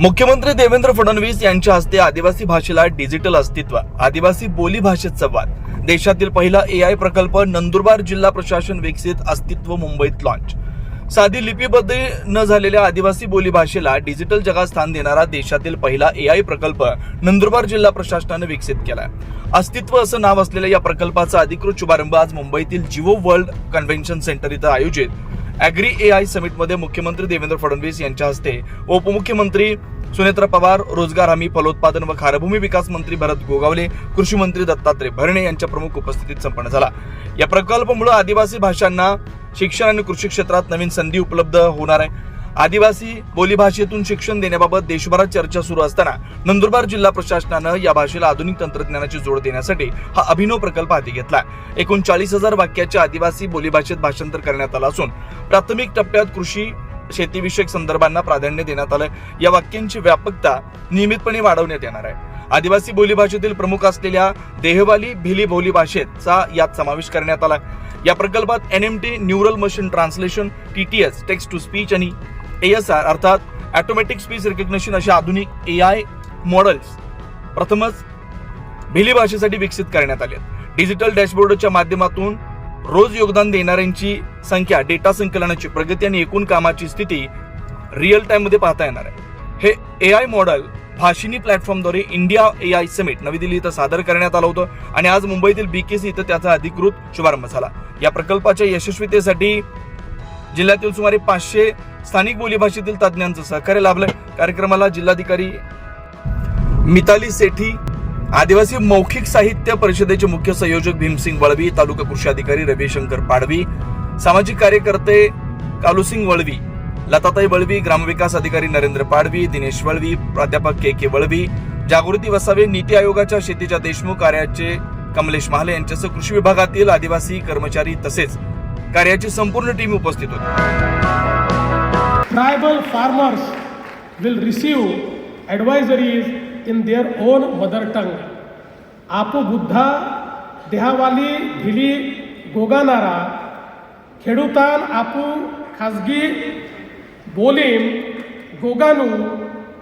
मुख्यमंत्री देवेंद्र फडणवीस यांच्या हस्ते आदिवासी भाषेला डिजिटल अस्तित्व, आदिवासी बोली भाषेत संवाद, देशातील पहिला एआय प्रकल्प नंदुरबार जिल्हा प्रशासन विकसित अस्तित्व मुंबईत लॉन्च. साधी लिपीबद्ध न झालेल्या आदिवासी बोली भाषेला डिजिटल जगात स्थान देणारा देशातील पहिला एआय प्रकल्प नंदुरबार जिल्हा प्रशासनाने विकसित केलाय. अस्तित्व असं नाव असलेल्या या प्रकल्पाचा अधिकृत शुभारंभ आज मुंबईतील जिओ वर्ल्ड कन्व्हेन्शन सेंटर इथं आयोजित ॲग्री एआय समिटमध्ये मुख्यमंत्री देवेंद्र फडणवीस यांच्या हस्ते, उपमुख्यमंत्री सुनेत्र पवार, रोजगार हमी, फलोत्पादन व खारभूमी विकास मंत्री भरत गोगावले, कृषी मंत्री दत्तात्रय भरणे यांच्या प्रमुख उपस्थितीत संपन्न झाला. या प्रकल्पामुळे आदिवासी भाषांना शिक्षण आणि कृषी क्षेत्रात नवीन संधी उपलब्ध होणार आहे. आदिवासी बोलीभाषेतून शिक्षण देण्याबाबत देशभरात चर्चा सुरू असताना नंदुरबार जिल्हा प्रशासनानं या भाषेला आधुनिक तंत्रज्ञानाची जोड देण्यासाठी हा अभिनव प्रकल्प हाती घेतला. एकूण 40,000 वाक्याच्या आदिवासी बोलीभाषेत भाषांतर करण्यात आलं असून प्राथमिक टप्प्यात कृषी शेतीविषयक संदर्भांना प्राधान्य देण्यात आलं. या वाक्यांची व्यापकता नियमितपणे वाढवण्यात येणार आहे. आदिवासी बोलीभाषेतील प्रमुख असलेल्या देहवाली भिली बोली भाषेचा यात समावेश करण्यात आला. या प्रकल्पात NMT neural machine translation, TTS text to speech आणि एएसआर अर्थात ऑटोमॅटिक स्पीच रिकग्निशन अशा आधुनिक एआय मॉडेल्स प्रथमच भिली भाषेसाठी विकसित करण्यात आले. डिजिटल डॅशबोर्डच्या माध्यमातून रोज योगदान देणाऱ्यांची संख्या, डेटा संकलनाची प्रगती आणि एकूण कामाची स्थिती रिअल टाइम मध्ये पाहता येणार आहे. हे AI model Bhashini प्लॅटफॉर्मद्वारे India AI summit नवी दिल्ली इथं सादर करण्यात आलं होतं आणि आज मुंबईतील बीकेसी इथं त्याचा अधिकृत शुभारंभ झाला. या प्रकल्पाच्या यशस्वीतेसाठी जिल्ह्यातील सुमारे 500 स्थानिक बोलीभाषेतील तज्ज्ञांचं सहकार्य लाभलंय. कार्यक्रमाला जिल्हाधिकारी मिताली सेठी, आदिवासी मौखिक साहित्य परिषदेचे मुख्य संयोजक भीमसिंग वळवी, तालुका कृषी अधिकारी रविशंकर पाडवी, सामाजिक कार्यकर्ते कालूसिंग वळवी, लताताई वळवी, ग्रामविकास अधिकारी नरेंद्र पाडवी, दिनेश वळवी, प्राध्यापक के वळवी, जागृती वसावे, नीती आयोगाच्या शेतीच्या देशमुख कार्याचे कमलेश महाले यांच्यासह कृषी विभागातील आदिवासी कर्मचारी तसेच कार्याची संपूर्ण टीम उपस्थित होती. Tribal farmers will receive advisories in their own mother tongue. आपू बुद्धा देहावाली भिली गोगानारा खेडूतान आपू खाजगी बोलीम गोगानू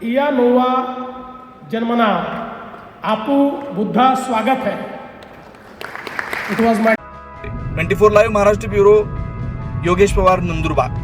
इया नोवा जन्मना आपू बुद्धा स्वागत है. It was my 24 live Maharashtra bureau, Yogesh Pawar, Nandurbar.